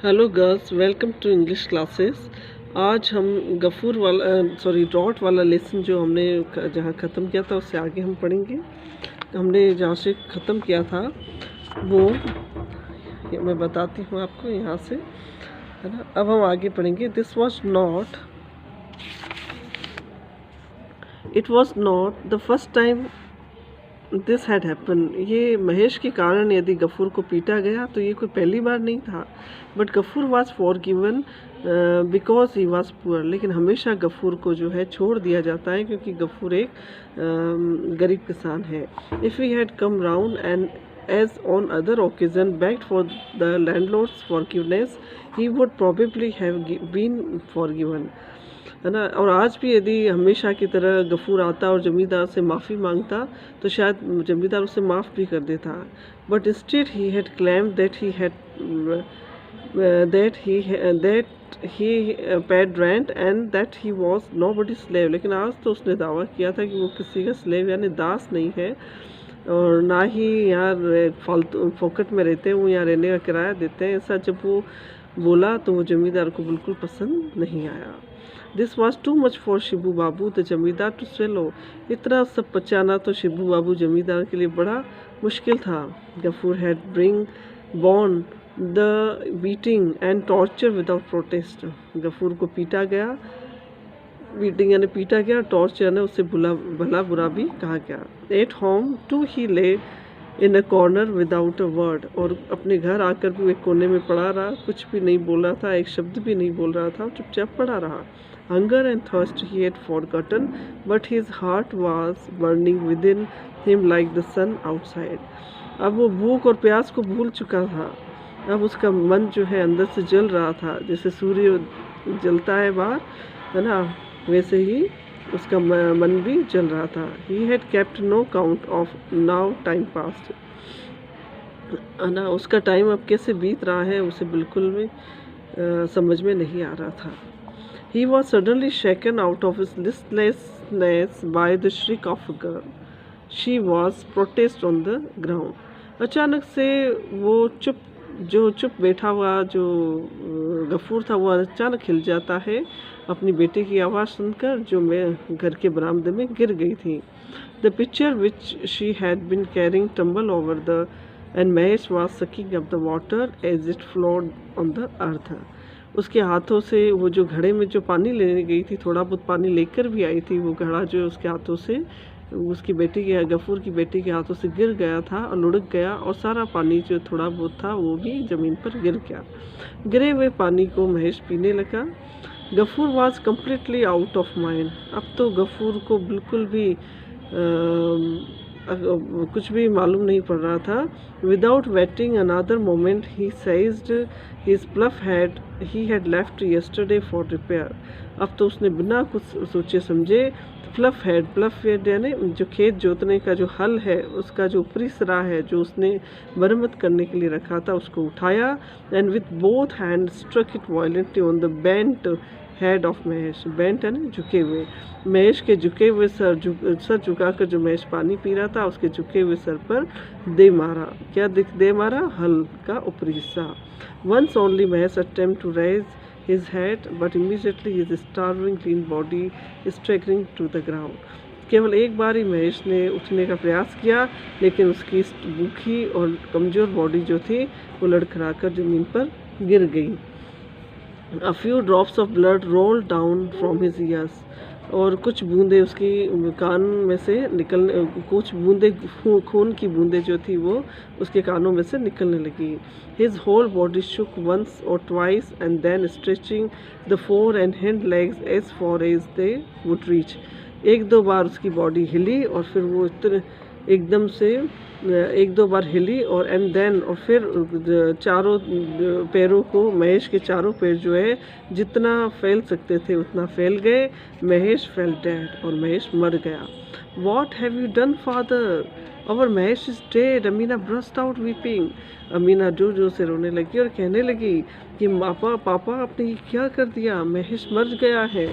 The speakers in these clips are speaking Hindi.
Hello girls, welcome to English classes. आज हम गफूर वाला डॉट वाला लेसन जो हमने जहाँ ख़त्म किया था उससे आगे हम पढ़ेंगे। हमने जहाँ से ख़त्म किया था वो मैं बताती हूँ आपको यहाँ से, है ना। अब हम आगे पढ़ेंगे। It was not the first time this had happen. ये महेश के कारण यदि गफूर को पीटा गया तो ये कोई पहली बार नहीं था। But Gafur was forgiven because he was poor. लेकिन हमेशा गफूर को जो है छोड़ दिया जाता है क्योंकि गफूर एक गरीब किसान है। If he had come round and as on other occasion begged for the landlord's forgiveness, he would probably have been forgiven, है ना। और आज भी यदि हमेशा की तरह गफूर आता और ज़मींदार से माफ़ी मांगता तो शायद ज़मींदार उसे माफ़ भी कर देता। But instead he had claimed that he paid rent and that he was nobody slave. लेकिन आज तो उसने दावा किया था कि वो किसी का स्लेव यानी दास नहीं है और ना ही यहाँ फालतू फोकट में रहते हैं, वो यहाँ रहने का किराया देते हैं। ऐसा जब वो बोला तो वो ज़मींदार को बिल्कुल पसंद नहीं आया। This was too much for Shibu Babu the जमींदार टू स्वेलो। इतना सब पचाना तो शिबू बाबू जमींदार के लिए बड़ा मुश्किल था। Gafur had borne the beating and torture without protest. Gafur को पीटा गया, बीटिंग यानी पीटा गया, टॉर्चर यानी उससे भला बुरा भी कहा गया। At home too he lay in a corner without a word. और अपने घर आकर भी वो एक कोने में पड़ा रहा, कुछ भी नहीं बोल रहा था, एक शब्द भी नहीं बोल रहा था, चुपचाप पड़ा रहा। Hunger and thirst he had forgotten but his heart was burning within him like the sun outside. अब वो भूख और प्यास को भूल चुका था। अब उसका मन जो है अंदर से जल रहा था, जैसे सूर्य जलता है बाहर, है ना, वैसे ही उसका मन भी जल रहा था। He had kept no count of now time passed, है ना। उसका टाइम अब कैसे बीत रहा है उसे बिल्कुल भी समझ में नहीं आ रहा था। He was suddenly shaken out of his listlessness by the shriek of a girl. She was protest on the ground. अचानक से वो चुप बैठा हुआ जो गफूर था वो अचानक हिल जाता है अपनी बेटी की आवाज़ सुनकर, जो मैं घर के बरामदे में गिर गई थी। The pitcher which she had been carrying tumble over the end Mahesh was sucking up the water as it flowed on the earth. उसके हाथों से वो जो घड़े में जो पानी लेने गई थी, थोड़ा बहुत पानी लेकर भी आई थी, वो घड़ा जो उसके हाथों से उसकी बेटी के गफूर की बेटी के हाथों से गिर गया था और लुढ़क गया और सारा पानी जो थोड़ा बहुत था वो भी ज़मीन पर गिर गया। गिरे हुए पानी को महेश पीने लगा। Gafur was completely out of mind. अब तो गफूर को बिल्कुल भी कुछ भी मालूम नहीं पड़ रहा था। Without waiting another moment he sized his प्लफ head he had left yesterday for repair. अब तो उसने बिना कुछ सोचे समझे प्लफ हेड यानी जो खेत जोतने का जो हल है उसका जो ऊपरी सिरा है जो उसने मरम्मत करने के लिए रखा था उसको उठाया and with both hand struck it violently on the bent head of Mahesh. Bent है ना, झुके हुए। महेश के झुके हुए सर झुकाकर जो महेश पानी पी रहा था उसके झुके हुए सर पर दे मारा। क्या दे मारा? हल का ऊपरी हिस्सा। Once only Mahesh attempt to raise his head, but immediately his starving clean body staggering to the ground. केवल एक बार ही महेश ने उठने का प्रयास किया, लेकिन उसकी भूखी और कमज़ोर बॉडी जो थी वो लड़खड़ाकर ज़मीन पर गिर गई। A few drops of blood rolled down from his ears. और कुछ बूंदे उसकी कान में से निकलने, कुछ बूंदे खून की बूंदे जो थी वो उसके कानों में से निकलने लगी। His whole body shook once or twice and then stretching the fore and hind legs as far as they would reach. एक दो बार उसकी बॉडी हिली और फिर वो एकदम से एक दो बार हिली और एंड देन और फिर चारों पैरों को महेश के चारों पैर जो है जितना फैल सकते थे उतना फैल गए। महेश फेल डेड और महेश मर गया। What have you done, father? Our Mahesh is dead. Amina burst out weeping. Amina जोर जोर से रोने लगी और कहने लगी कि पापा आपने ये क्या कर दिया? महेश मर गया है।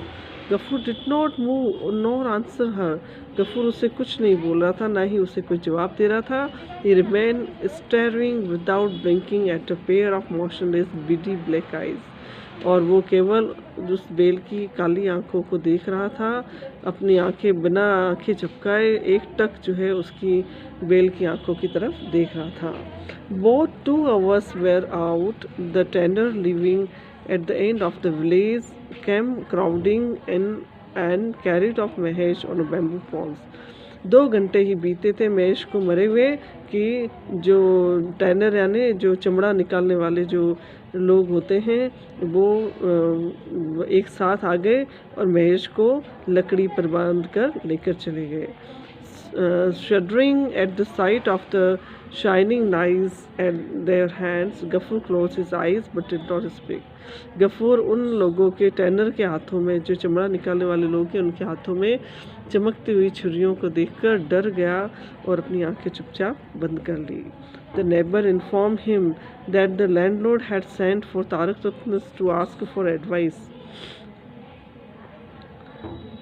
Gafoor did not move nor answer her. Gafoor उससे कुछ नहीं बोल रहा था, ना ही उसे कोई जवाब दे रहा था। He remain staring without blinking at a pair of motionless beady black eyes. और वो केवल उस बेल की काली आंखों को देख रहा था, अपनी आंखें बिना आंखें झपकाए एकटक जो है उसकी बेल की आंखों की तरफ देख रहा था। Both 2 hours were out. The tanner living at the end of the village came crowding in and carried off Mahesh on a bamboo poles. 2 घंटे ही बीते थे महेश को मरे हुए कि जो टैनर यानी जो चमड़ा निकालने वाले जो लोग होते हैं वो एक साथ आ गए और महेश को लकड़ी पर बांध कर लेकर चले गए। Shuddering at the sight of the shining knives at their hands, Ghafoor closed his eyes but did not speak. Ghafoor उन लोगों के टैनर के हाथों में, जो चमड़ा निकालने वाले लोग हैं उनके हाथों में चमकती हुई छुरियों को देखकर डर गया और अपनी आंखें चुपचाप बंद कर ली। The neighbor informed him that the landlord had sent for Tarak Ratna to ask for advice.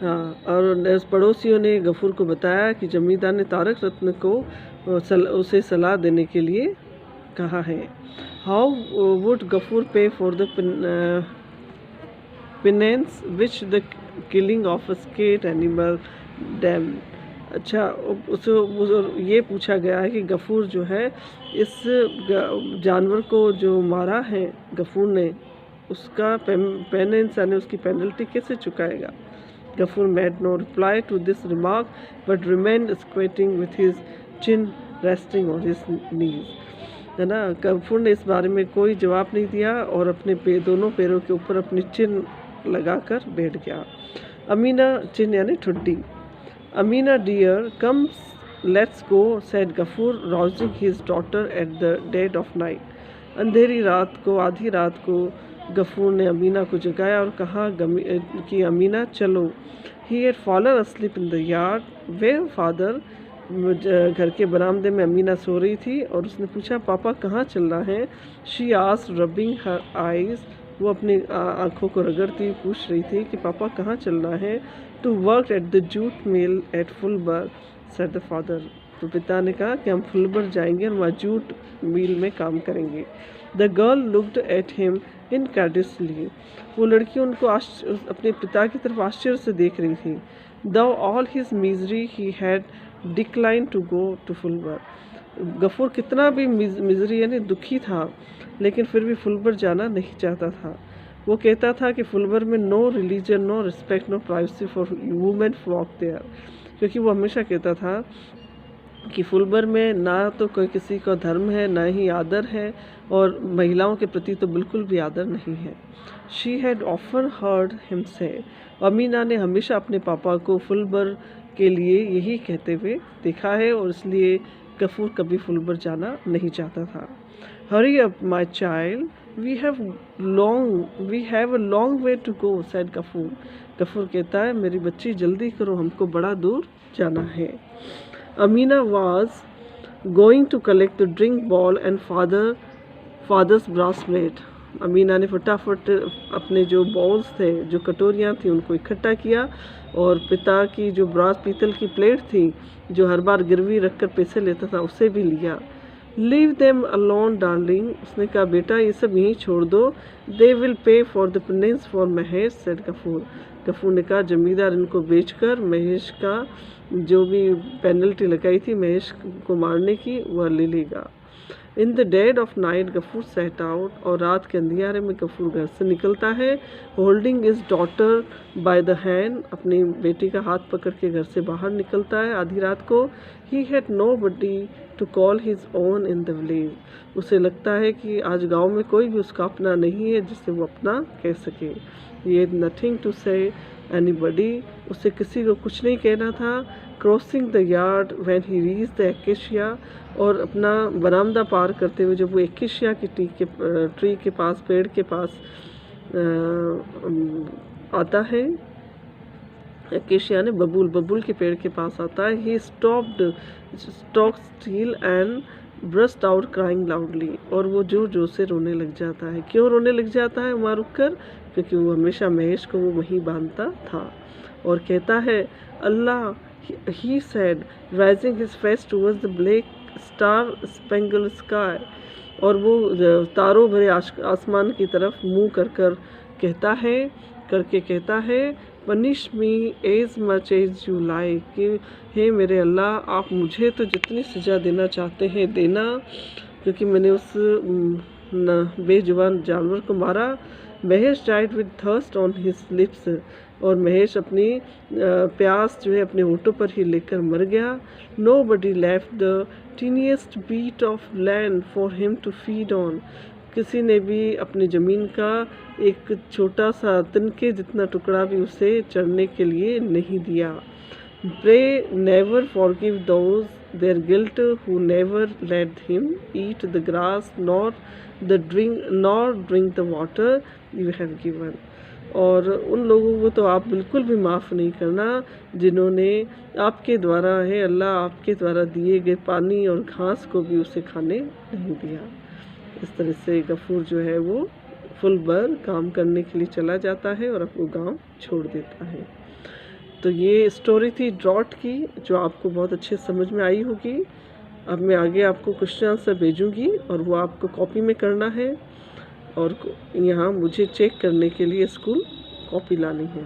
हाँ, और पड़ोसियों ने गफूर को बताया कि जमींदार ने तारक रत्न को उसे सलाह देने के लिए कहा है। How would Gafur pay for the penance which the killing of a sacred animal damn. अच्छा, उसे ये पूछा गया है कि गफूर जो है इस जानवर को जो मारा है गफूर ने, उसका पेनेंस यानी उसकी पेनल्टी कैसे चुकाएगा। Gafur made no reply to this remark but remained squatting with his chin resting on his knees. है ना, गफूर ने इस बारे में कोई जवाब नहीं दिया और अपने दोनों पैरों के ऊपर अपनी चिन लगाकर बैठ गया। अमीना, चिन यानी ठुड्डी। Amina dear comes let's go said Gafoor rousing his daughter at the dead of night. अंधेरी रात को, आधी रात को गफूर ने अमीना को जगाया और कहा कि अमीना चलो। He had fallen asleep in the yard where father. घर के बरामदे में अमीना सो रही थी और उसने पूछा पापा कहाँ चल रहा है। She asked rubbing her eyes. वो अपनी आंखों को रगड़ती पूछ रही थी कि पापा कहाँ चल रहा है। To work at the jute mill at Fulbar said the father. तो पिता ने कहा कि हम फुलबर जाएंगे और वहाँ जूट मिल में काम करेंगे। The girl looked at him incredulously. वो लड़की उनको अपने पिता की तरफ आश्चर्य से देख रही थी। Though all his misery he had declined to go to फुलबर। Ghafoor कितना भी मिजरी यानी दुखी था लेकिन फिर भी फुलबर जाना नहीं चाहता था। वो कहता था कि फुलबर में no religion, no respect, no privacy for women walk there. क्योंकि वो हमेशा कहता था कि फुलबर में ना तो कोई किसी का धर्म है, ना ही आदर है और महिलाओं के प्रति तो बिल्कुल भी आदर नहीं है। She had often heard him से। अमीना ने हमेशा अपने पापा को फुलबर के लिए यही कहते हुए देखा है और इसलिए गफूर कभी फुलबर जाना नहीं चाहता था। Hurry up my child, we have a long way to go said Gafur. Gafur कहता है मेरी बच्ची जल्दी करो, हमको बड़ा दूर जाना है। Amina was going to collect the drink ball and father's bracelet. Amina ने फटाफट अपने जो बॉल्स थे, जो कटोरियाँ थी, उनको इकट्ठा किया और पिता की जो ब्रास पीतल की प्लेट थी जो हर बार गिरवी रखकर पैसे लेता था उसे भी लिया। Leave them alone darling. उसने कहा बेटा ये सब यहीं छोड़ दो। They will pay for the penance for Mahesh said Gafur. Gafur ने कहा जमींदार इनको बेचकर महेश का जो भी पेनल्टी लगाई थी महेश को मारने की वह ले लेगा। In the dead of night Gafur set out. और रात के अंधियारे में गफूर घर से निकलता है। Holding is daughter by the hand. अपनी बेटी का हाथ पकड़ के घर से बाहर निकलता है आधी रात को। He had nobody to call his own in the village. उसे लगता है कि आज गांव में कोई भी उसका अपना नहीं है जिसे वो अपना कह सके। ये नथिंग टू से एनीबडी। उसे किसी को कुछ नहीं कहना था। Crossing the yard when he reach the acacia. और अपना बरामदा पार करते हुए जब वो एकेशिया की ट्री के पास, पेड़ के पास आता है, एकेशिया ने बबूल के पेड़ के पास आता है। He stalk still and burst out crying loudly, और वो जोर जोर से रोने लग जाता है। क्यों रोने लग जाता है वहाँ रुक कर? क्योंकि वो हमेशा महेश को वो वहीं बांधता था। और कहता है Allah, he said raising his face towards the black star spangled sky, और वो तारों भरे आसमान की तरफ मुँह कर कर कहता है punish me as much as you like, कि हे मेरे अल्लाह, आप मुझे तो जितनी सज़ा देना चाहते हैं देना, क्योंकि मैंने उस बेजुबान जानवर को मारा। Mahesh died with thirst on his lips, और महेश अपनी प्यास जो है अपने होठों पर ही लेकर मर गया। Nobody left the tiniest bit of land for him to feed on, किसी ने भी अपनी ज़मीन का एक छोटा सा तिनके जितना टुकड़ा भी उसे चढ़ने के लिए नहीं दिया। Pray never forgive those their guilt who never let him eat the grass nor drink the water you have given, और उन लोगों को तो आप बिल्कुल भी माफ़ नहीं करना जिन्होंने आपके द्वारा है अल्लाह, आपके द्वारा दिए गए पानी और घास को भी उसे खाने नहीं दिया। इस तरह से गफूर जो है वो फुल बर काम करने के लिए चला जाता है और अपना गांव छोड़ देता है। तो ये स्टोरी थी ड्रॉट की, जो आपको बहुत अच्छे समझ में आई होगी। अब मैं आगे आपको क्वेश्चन आंसर भेजूंगी और वो आपको कॉपी में करना है, और यहाँ मुझे चेक करने के लिए स्कूल कॉपी लानी है।